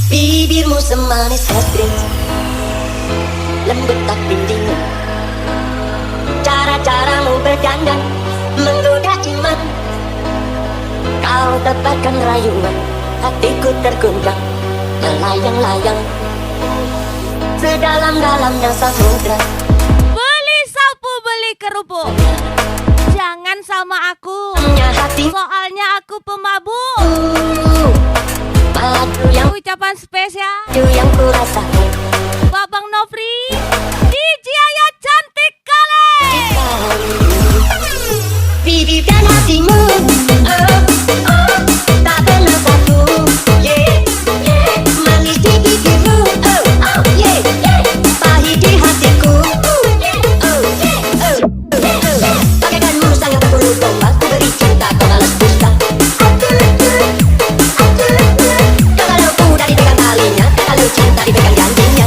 Bibirmu semanis es krim, lembut tapi dingin. Cara-caramu berdandan menggoda iman. Kau dapatkan rayuan, hatiku terguncang, melayang-layang sedalam-dalamnya samudra. Beli sapu, beli kerupuk, jangan sama aku, soalnya aku pemabuk. Padu yang Ucapan spesial yang ku rasakan, Babang Nofri, DJ Ayah cantik kali. Bibir dan hatimu, oh, tak pernah satu, yeah, yeah. Manis di bibirmu, oh, yeah, yeah. Pahit di hatiku, bagaikan musang yang berbulu domba. Ku beri cinta, kau balas dusta. Kalau ku dari pegang talinya, kalau cinta dipegang janjinya.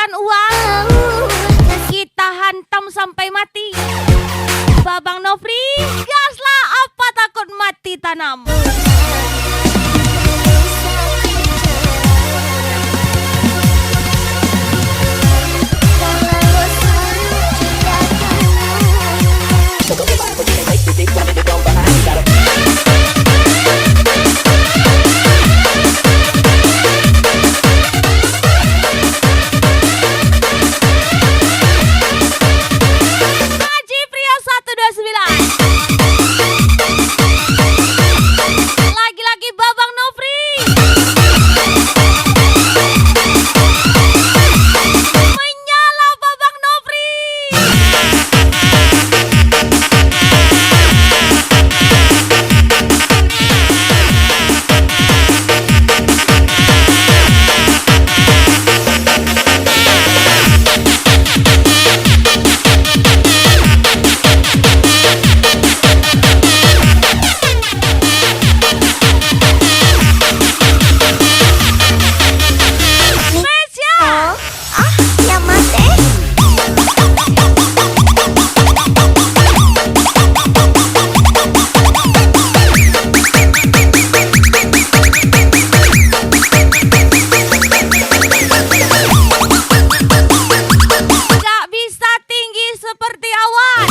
bukan uang, kita hantam sampai mati. Babang Nofri, gaslah, apa takut mati tanam. Haji Pria 129. Lagi-lagi Babang Nofri. Menyala Babang Nofri. Spesial. Gak bisa tinggi seperti awan,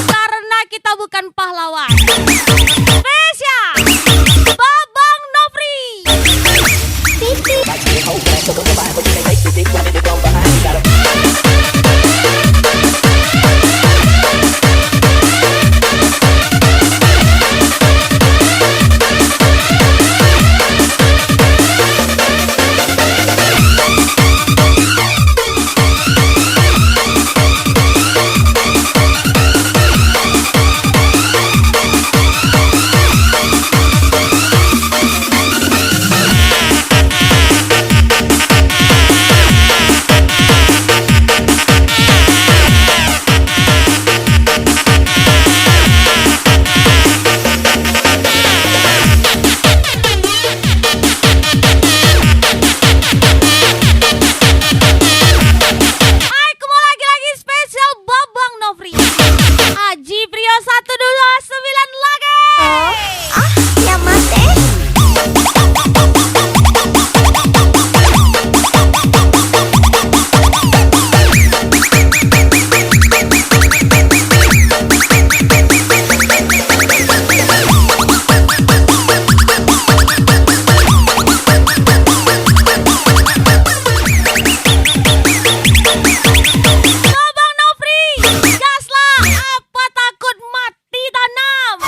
karena kita bukan pahlawan. Spesial Babang Nofri. Aku mau lagi-lagi spesial Babang Nofri. Haji Prio 129 lagi. Babang Nofri, gaslah, apa takut mati tanam.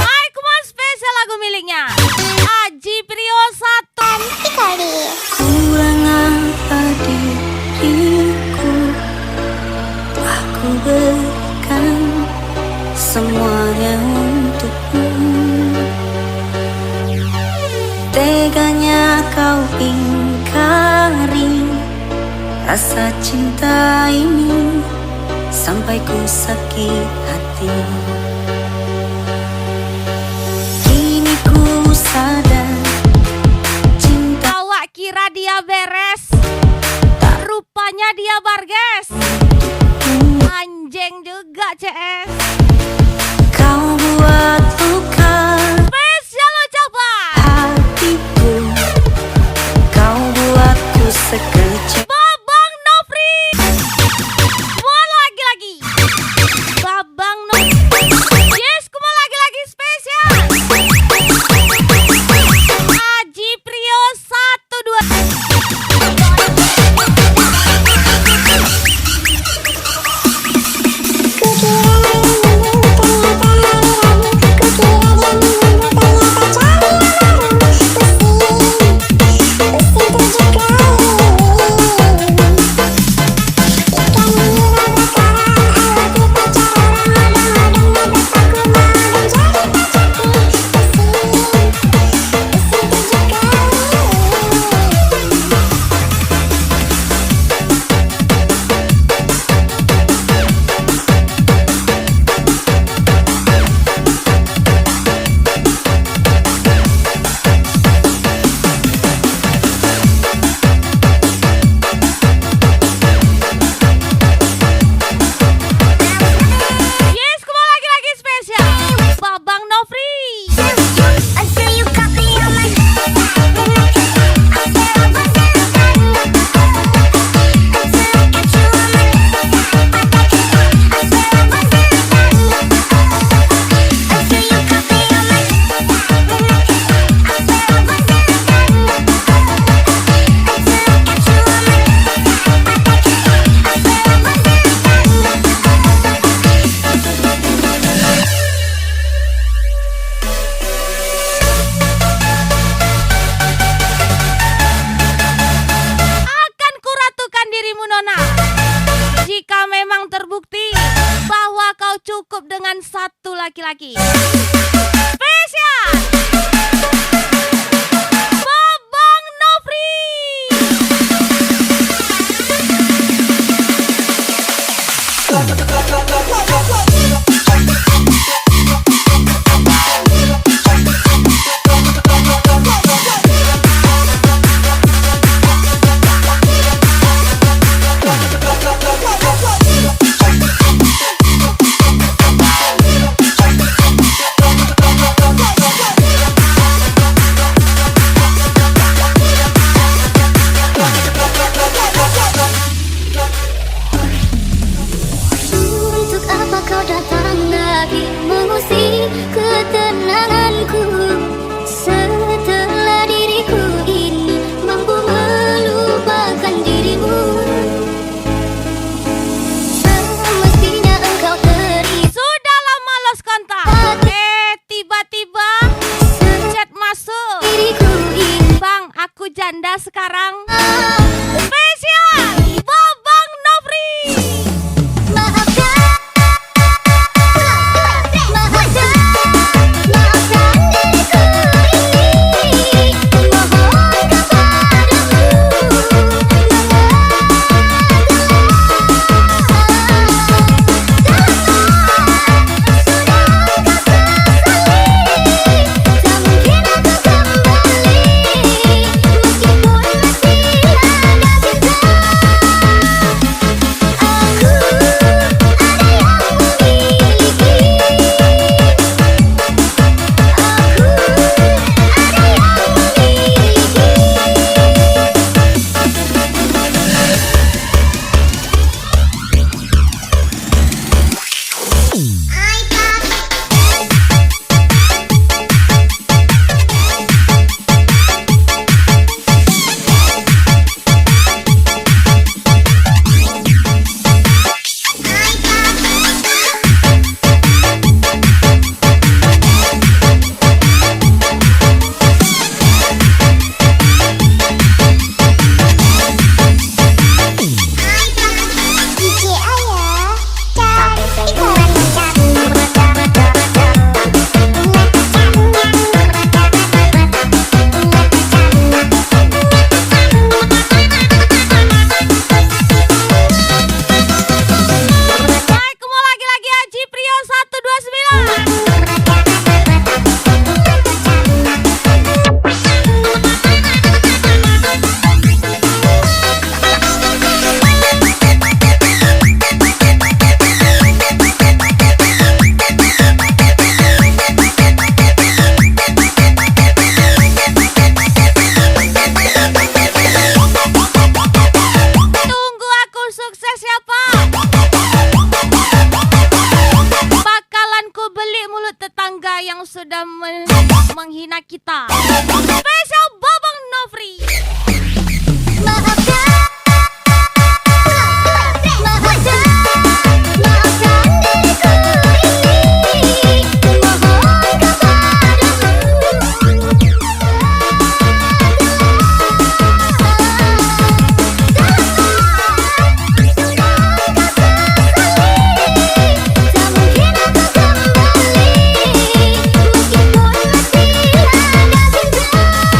Aku mau spesial lagu miliknya Haji Prio 1. Kurang apa diriku, telah ku berikan semuanya untukmu. Teganya kau ingkari rasa cinta ini, sampai ku sakit hati. Kini ku sadar cinta Awak kira dia beres, rupanya dia barges. Anjing juga CS. kau buat luka Spesial ucapan hatiku, kau buatku sekejap. Babang Nofri. terbukti bahwa kau cukup dengan satu laki-laki. Spesial Babang Nofri. Untuk apa kau datang lagi mengusik ketenanganku, setelah diriku ini mampu melupakan dirimu. Semestinya engkau terima Sudah lama lost kontak. Tiba-tiba chat masuk. diriku ini. Bang, aku janda sekarang. Spesial Babang Nofri. Maafkan diriku ini. Mohon tak mungkin aku kembali, meskipun masih ada cinta. Aku ada yang memiliki. Aku ada Hai, kamu lagi-lagi Haji Prio 129. Tunggu aku sukses ya Pak. Bakalan ku beli mulut tetangga yang sudah menghina kita. Spesial Babang Nofri. maafkan diriku ini. Mohon tak mungkin aku kembali, meskipun masih ada cinta.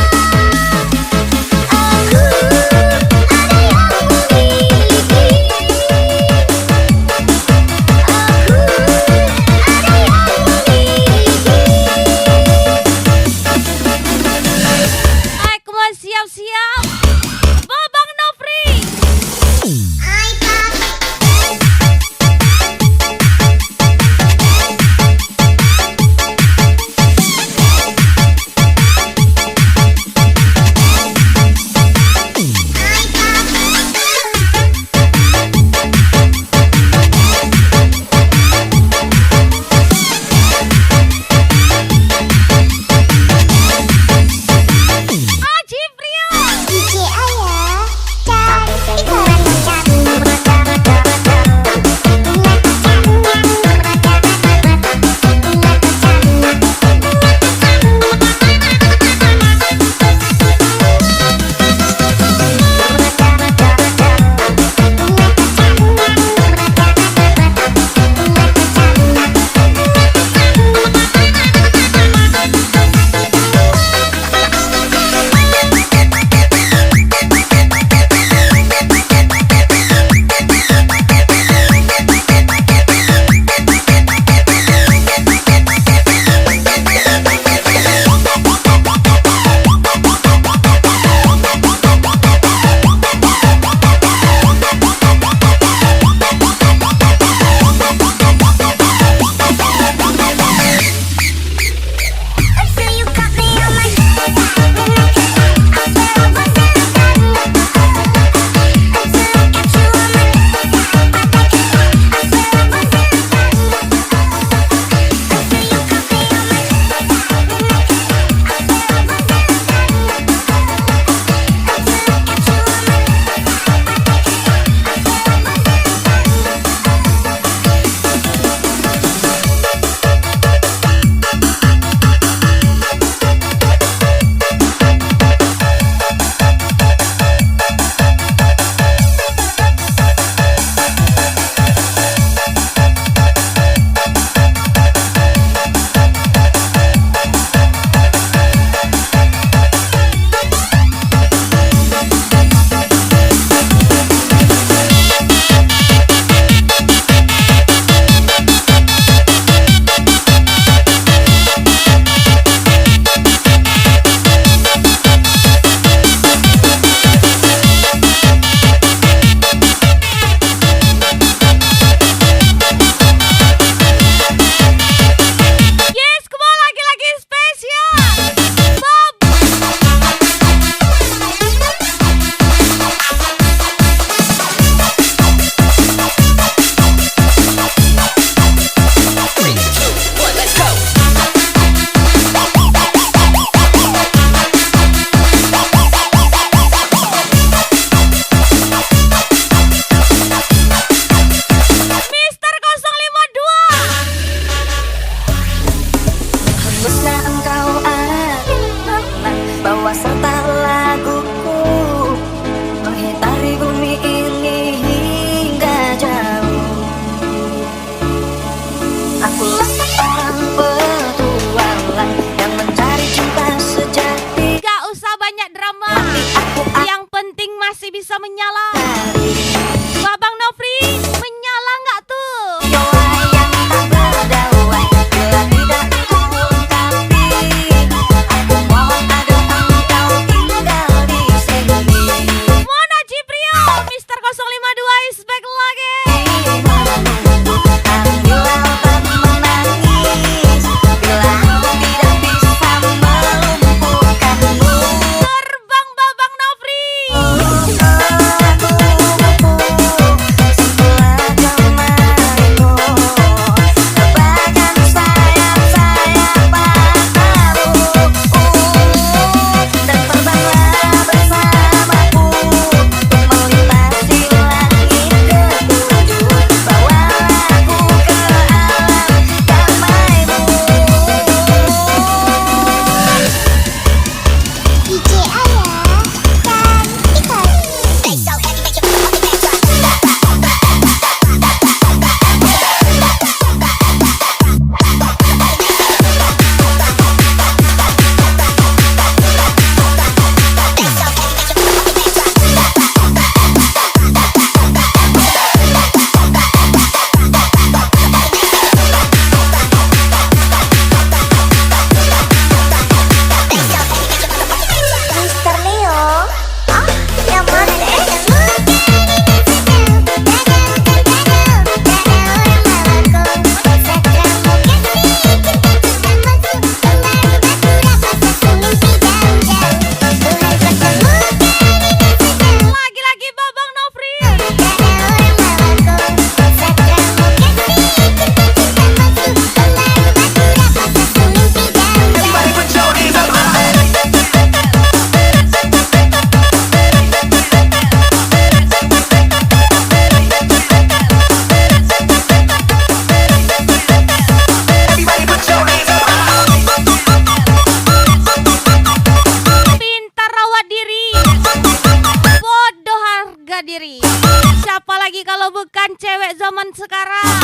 cewek zaman sekarang.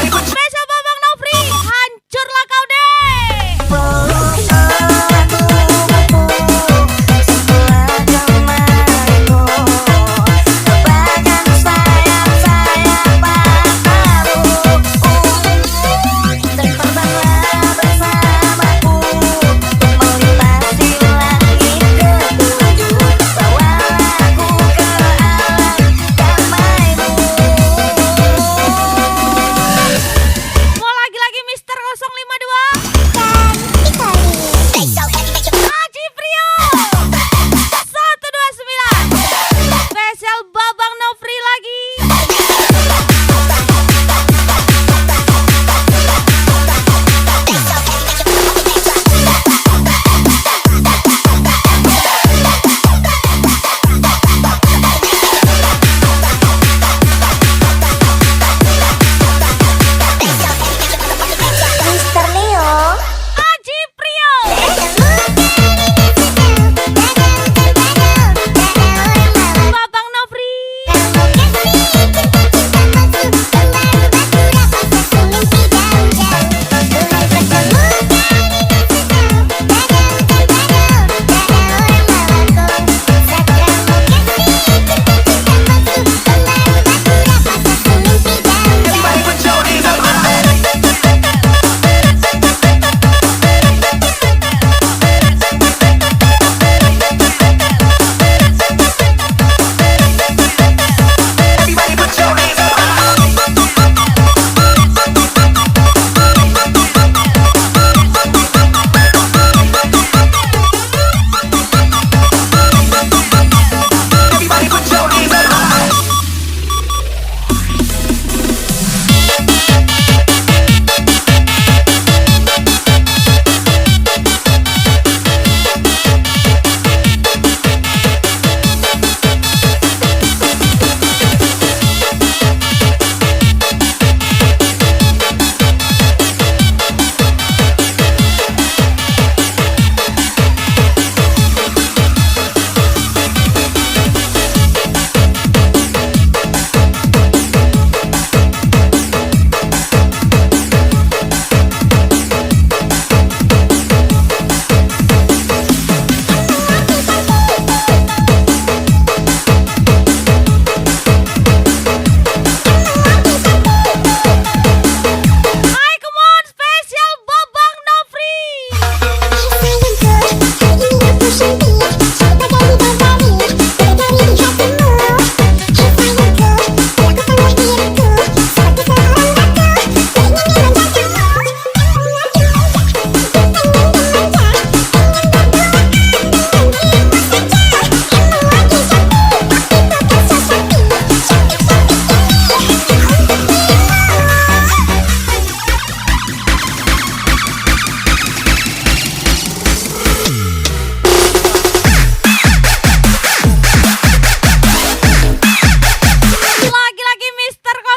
Spesial Babang Nofri, hancurlah kau deh. Mau lagi-lagi Mister 052. Haji Prio 129. Spesial Babang Nofri lagi. Mister Leo. Haji Prio. Babang Nofri. Hai, come on, spesial Babang Nofri. Lagi-lagi Mister 052.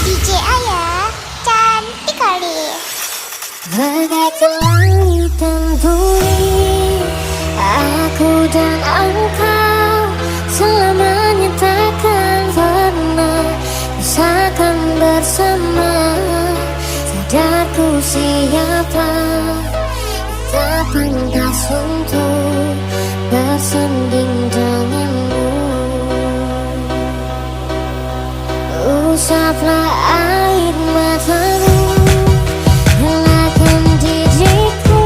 DJ Ayah, cantik kali. Bagaikan langit dan bumi, aku dan engkau selamanya takkan pernah rasakan bersama. Sadarku siapa tak pantas untuk bersanding denganmu. Usaplah air matamu, relakan diriku.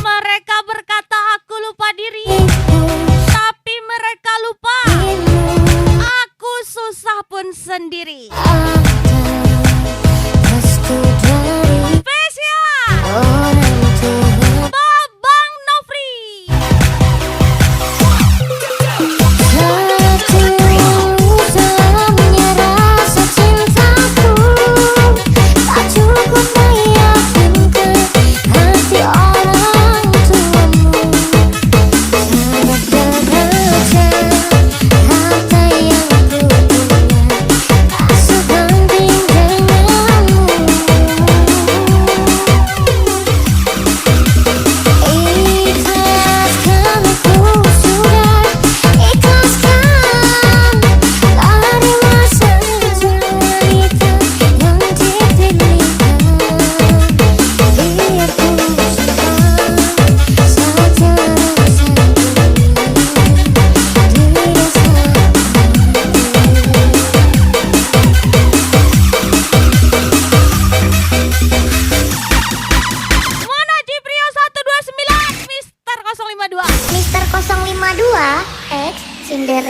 Mereka berkata aku lupa diri, tapi mereka lupa aku susah pun sendiri. Ada restu dari Spesial orang tua. Babang Nofri. Setulus rasa cintaku, tak cukup meyakinkan hati orang tuamu. Sangat deraja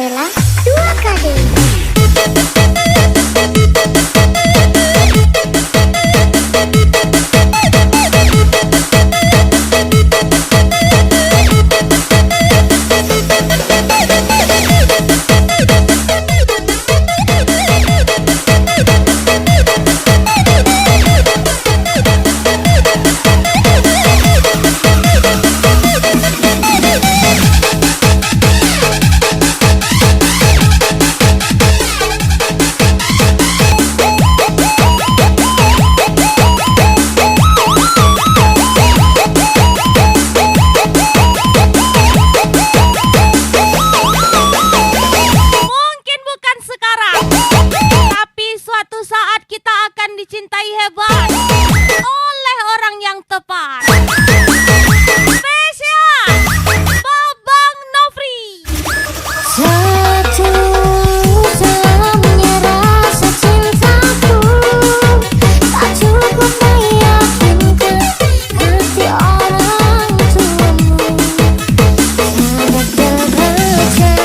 Cinderella 2 kali. Mungkin bukan sekarang, tapi suatu saat kita akan dicintai hebat oleh orang yang tepat. Spesial Babang Nofri. Satu samanya rasa cintaku tak cukup meyakinkan hati orang tuamu. Sangat terbaca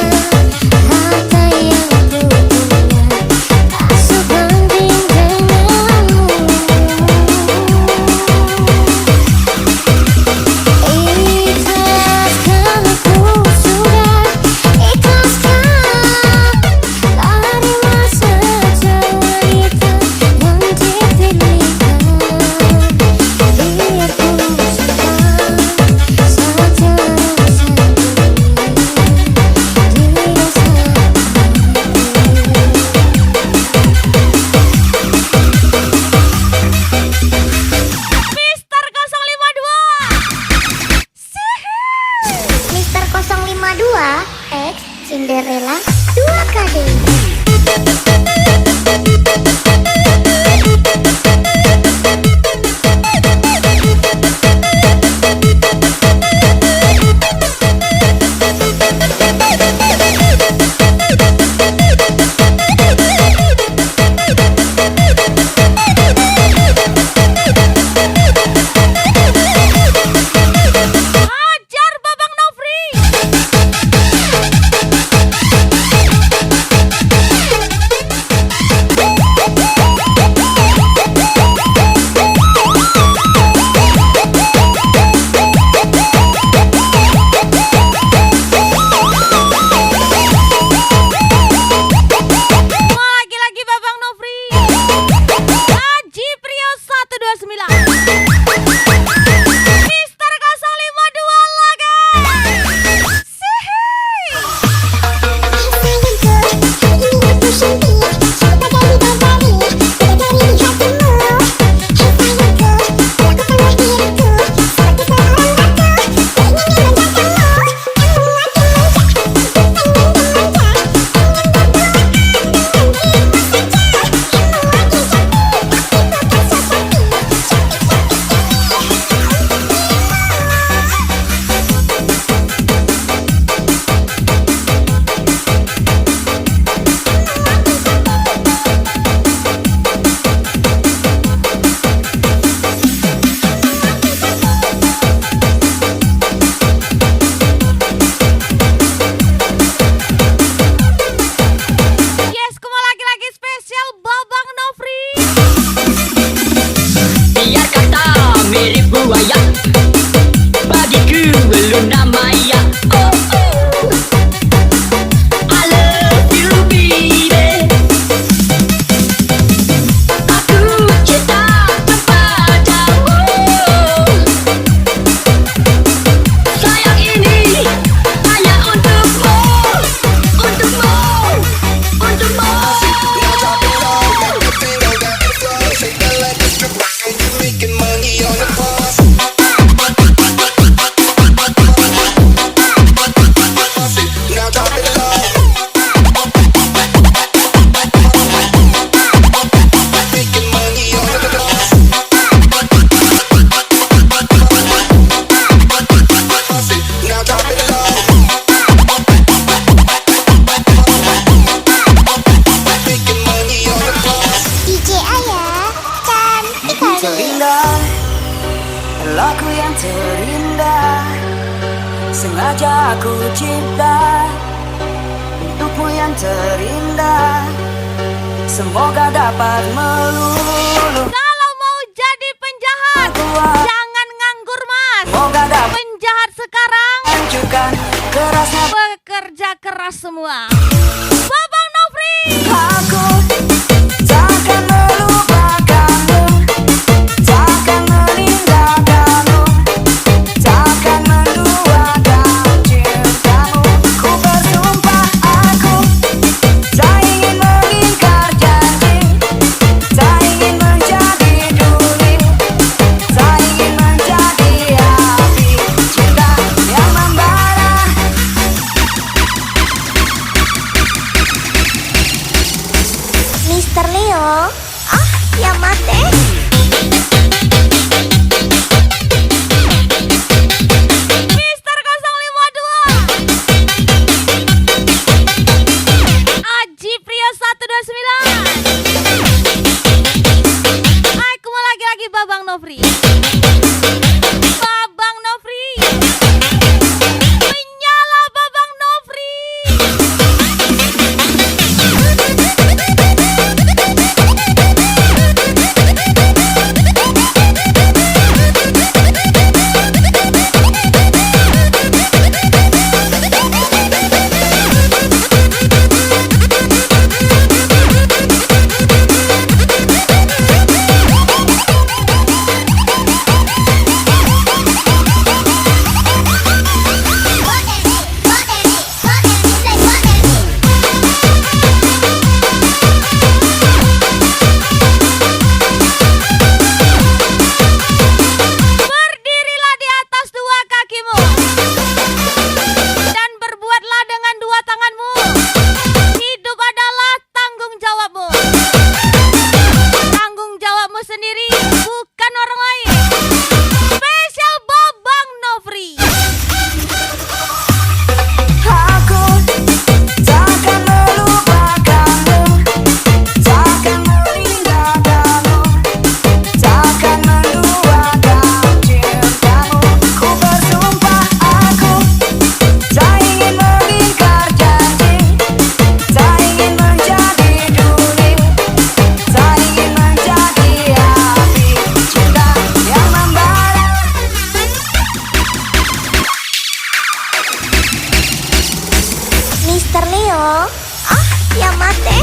harta yang ku punya tak sebanding denganmu. Ikhlaskan ku sudah ikhlaskan terima saja wanita yang dipilihkan. Biar ku simpan saja rasaku Mister 052. Mister 052 X Cinderella 2 kali. Hajar Babang Nofri. Lagi-lagi Babang Nofri. Haji Prio 129. Mister 052 lagi. Sihir. Yes, kembali lagi-lagi spesial Babang Nofri. Biar kata mirip buaya, bagiku Luna Maya. Oh, oh. I love you, baby. Aku cinta kepadamu. Sayang ini hanya untukmu, untukmu, untukmu. Making money on the boss. Now drop it low. Making money on the boss. Now drop it low. Making money on the boss. DJ Ayah cantik kali. Terindah, lagu yang terindah, sengaja aku cinta untuk terindah. Semoga dapat meluluh. Kalau mau jadi penjahat, jangan nganggur mas. Semoga dapat Penjahat sekarang hancurkan kerasnya. bekerja keras semua. Babang Nofri. Aku takkan melupakanmu, takkan meninggalkanmu, takkan menduakan cintamu. Ku bersumpah aku tak ingin mengingkar janji, tak ingin menjadi duri, tak ingin menjadi api cinta yang membara. Mister Leo, ya mate. Mister 052 Aji Prio 129. Aku mau lagi-lagi Babang Nofri. Babang Nofri. Menyala Babang Nofri. Berdirilah di atas dua kakimu dan berbuatlah dengan dua tanganmu. Hidup adalah tanggung jawabmu. Tanggung jawabmu sendiri, bukan orang lain. Spesial Babang Nofri. Aku takkan melupakanmu, takkan meninggalkanmu, takkan menduakan cintamu. Ku bersumpah aku tak ingin mengingkar janji, tak ingin menjadi duri, tak ingin menjadi api cinta yang membara. Mister Leo, ya mate.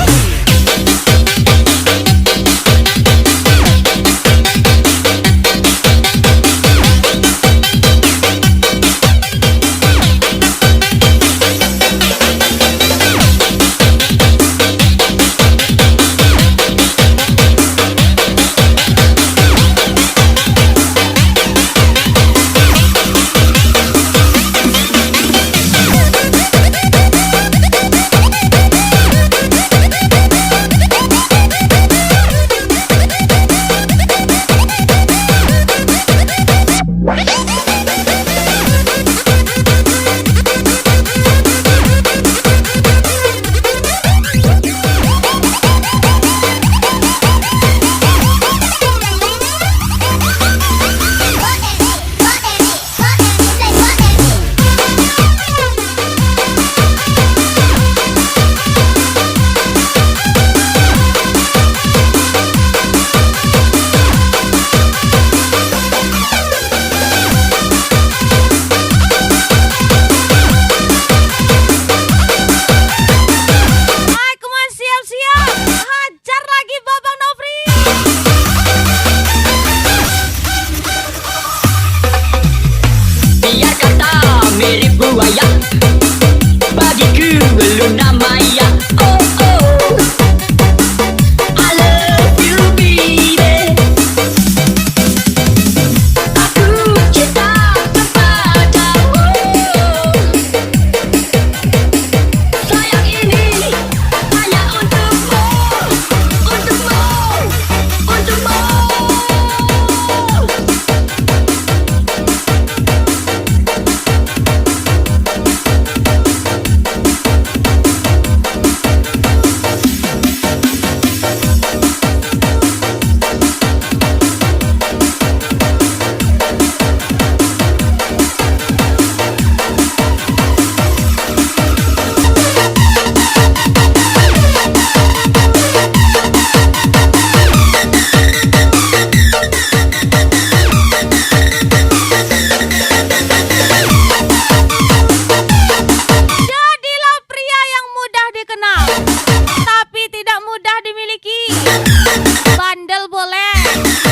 Bandel boleh,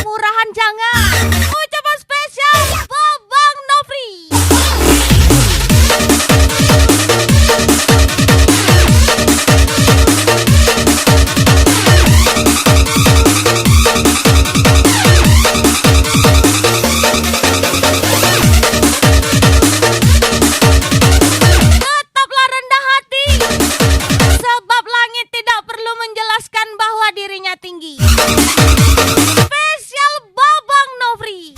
murahan jangan. Ucapan spesial Babang Nofri. Tetaplah rendah hati, sebab langit tidak perlu menjelaskan bahwa dirinya tinggi. Spesial Babang Nofri.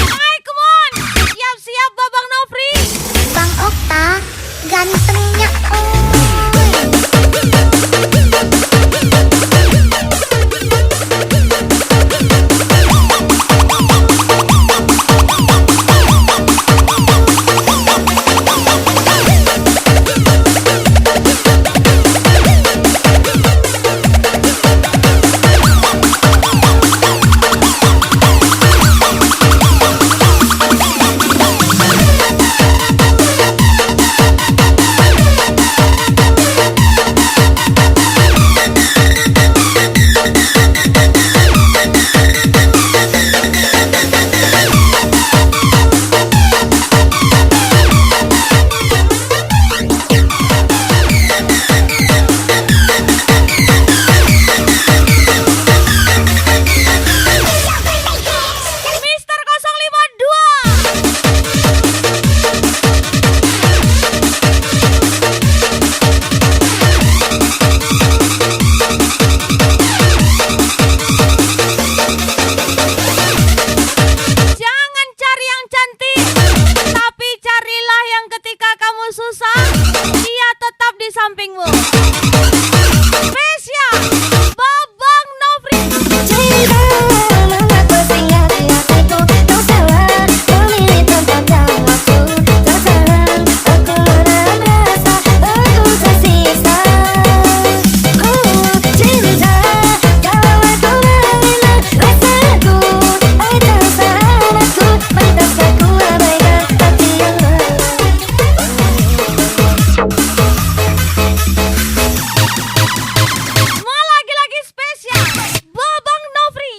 Hai, come on. Siap-siap Babang Nofri. Bang Okta, gantengnya oi. Mister 052. Jangan cari yang cantik, tapi carilah yang ketika kamu susah, dia tetap di sampingmu. Spesial Babang Nofri. Mau lagi-lagi spesial Babang Nofri.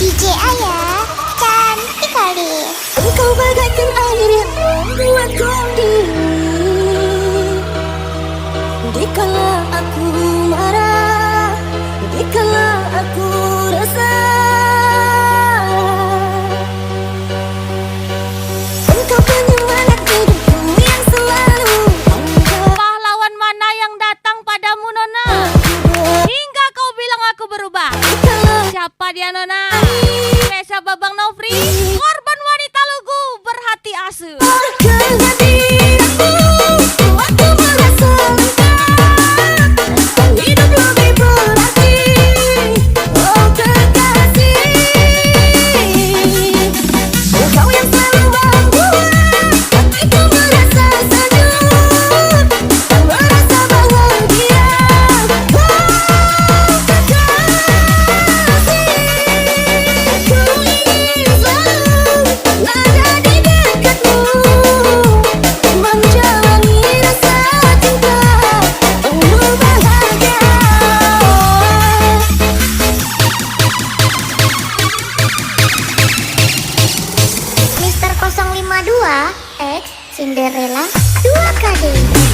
DJ Ayah, cantik kali. Engkau bagaikan air yang membuatku mendidih. Dikala aku marah, dikala aku resah, engkau penyemangat hidupku yang selalu ada. Pahlawan mana yang datang padamu, Nona? Hingga kau bilang aku berubah. Siapa dia, Nona? Spesial Babang Nofri, korban wanita lugu berhati asu. Aku merasa lengkap, hidup lebih berarti. Oh kekasih, engkau yang selalu membuat hatiku merasa sejuk, merasa bahagia. Oh kekasih, ku ingin selalu ada di Cinderella 2 KD.